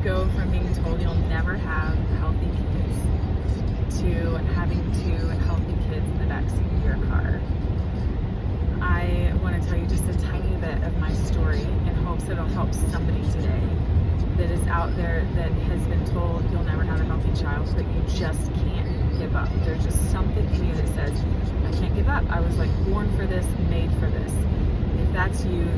go from being told you'll never have healthy kids to having 2 healthy kids in the backseat of your car. I want to tell you just a tiny bit of my story in hopes it'll help somebody today that is out there that has been told you'll never have a healthy child, but you just can't give up. There's just something in you that says, I can't give up. I was like born for this, made for this. If that's you,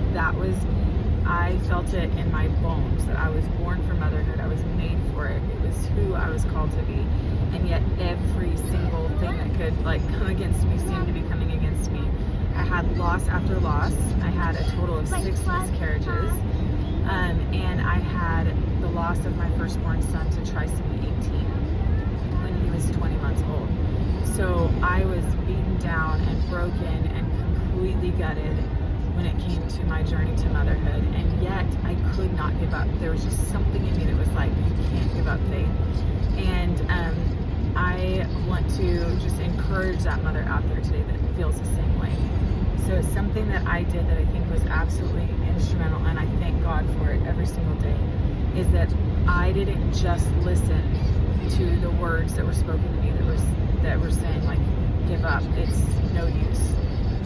I felt it in my bones that I was born for motherhood. I was made for it. It was who I was called to be. And yet every single thing that could come against me seemed to be coming against me. I had loss after loss. I had a total of 6 miscarriages. And I had the loss of my firstborn son to trisomy 18 when he was 20 months old. So I was beaten down and broken and completely gutted when it came to my journey to motherhood. And yet I could not give up. There was just something in me that was like, you can't give up faith. And I want to just encourage that mother out there today that feels the same way. So it's something that I did that I think was absolutely instrumental, and I thank God for it every single day, is that I didn't just listen to the words that were spoken to me that were saying like, give up, it's no use.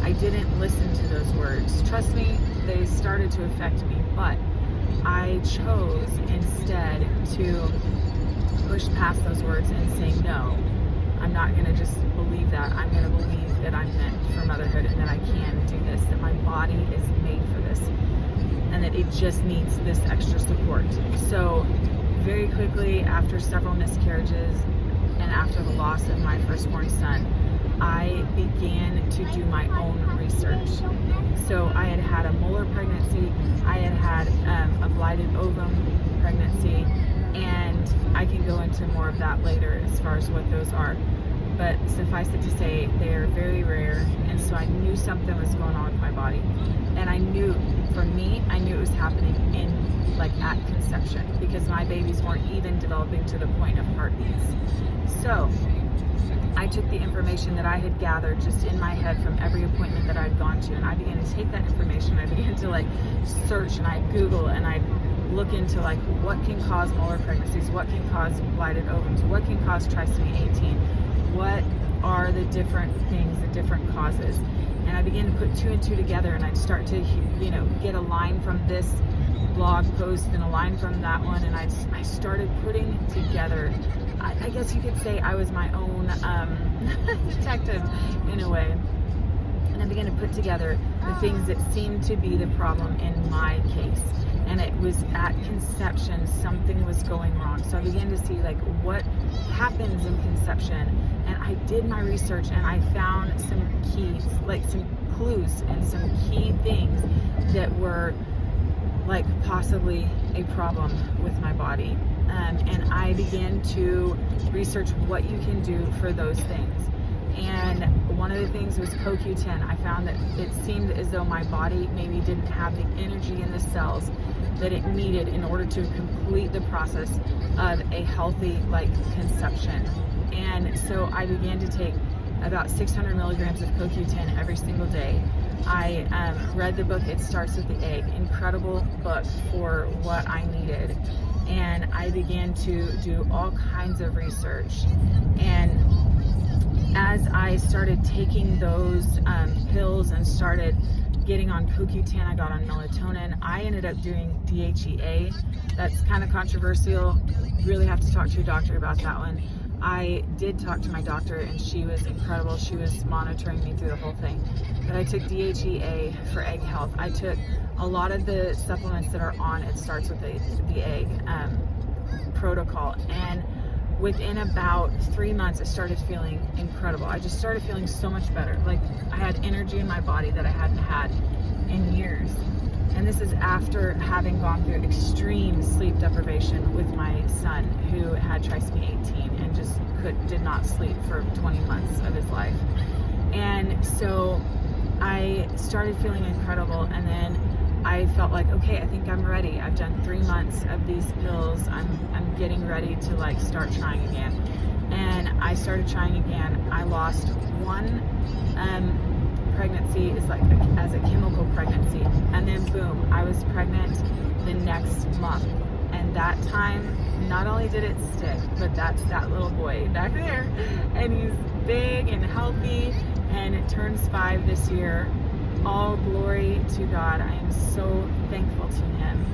I didn't listen to those words. Trust me, they started to affect me, but I chose instead to push past those words and say, no, I'm not going to just believe that. I'm going to believe that I'm meant for motherhood and that I can do this, that my body is made for this, and that it just needs this extra support. So very quickly after several miscarriages and after the loss of my firstborn son, I began to do my own research. So I had had a molar pregnancy, I had had a blighted ovum pregnancy, and I can go into more of that later as far as what those are. But suffice it to say, they are very rare, and so I knew something was going on with my body. And I knew, for me, I knew it was happening at conception, because my babies weren't even developing to the point of heartbeats. So I took the information that I had gathered just in my head from every appointment that I'd gone to, and I began to take that information, I began to search, and I'd Google, and I'd look into what can cause molar pregnancies, what can cause blighted ovums, what can cause trisomy 18, what are the different things, the different causes. And I began to put 2 and 2 together, and I'd start to get a line from this blog post and a line from that one, and I started putting together, I guess you could say I was my own detective in a way. And I began to put together the things that seemed to be the problem in my case. And it was at conception, something was going wrong. So I began to see what happens in conception. And I did my research, and I found some keys, some clues and some key things that were possibly a problem with my body. And I began to research what you can do for those things. And one of the things was CoQ10. I found that it seemed as though my body maybe didn't have the energy in the cells that it needed in order to complete the process of a healthy conception. And so I began to take about 600 milligrams of CoQ10 every single day. I read the book, It Starts with the Egg. Incredible book for what I needed. And I began to do all kinds of research. And as I started taking those pills and started getting on CoQ10, I got on melatonin. I ended up doing DHEA. That's kind of controversial. You really have to talk to your doctor about that one. I did talk to my doctor, and she was incredible. She was monitoring me through the whole thing. But I took DHEA for egg health. I took a lot of the supplements that are on It Starts with the Egg protocol. And within about 3 months, I started feeling incredible. I just started feeling so much better. I had energy in my body that I hadn't had in years. And this is after having gone through extreme sleep deprivation with my son, who had trisomy 18 and just did not sleep for 20 months of his life. And so I started feeling incredible, and then I felt okay, I think I'm ready. I've done 3 months of these pills. I'm getting ready to start trying again. And I started trying again. I lost one pregnancy as a chemical pregnancy, and then boom, I was pregnant the next month. And And that time, not only did it stick, but that's that little boy back there. And he's big and healthy, and it turns 5 this year. All glory to God. I am so thankful to him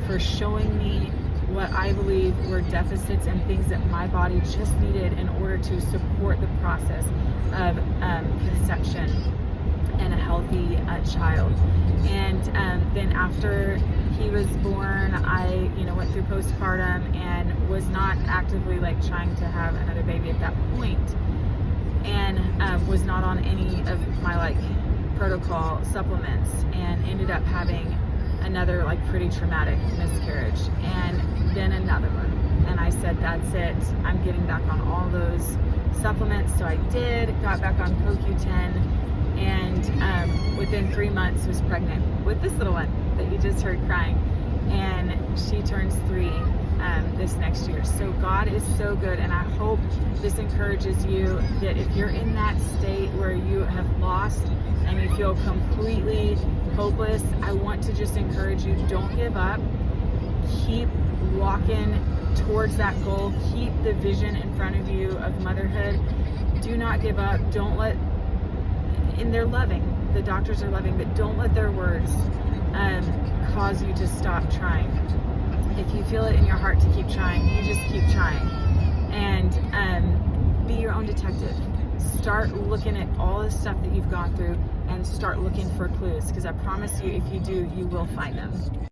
for showing me what I believe were deficits and things that my body just needed in order to support the process of conception and a healthy child. And then after he was born, I went through postpartum and was not actively trying to have another baby at that point, and was not on any of my protocol supplements, and ended up having another pretty traumatic miscarriage, and then another one. And I said, that's it, I'm getting back on all those supplements. So I got back on CoQ10, and within 3 months was pregnant with this little one that you just heard crying, and she turns 3 this next year. So God is so good, and I hope this encourages you that if you're in that state where you have lost and you feel completely hopeless, I want to just encourage you, don't give up. Keep walking towards that goal. Keep the vision in front of you of motherhood. Do not give up. Don't let, and they're loving, the doctors are loving, but don't let their words cause you to stop trying. If you feel it in your heart to keep trying, you just keep trying. And be your own detective. Start looking at all the stuff that you've gone through and start looking for clues, because I promise you, if you do, you will find them.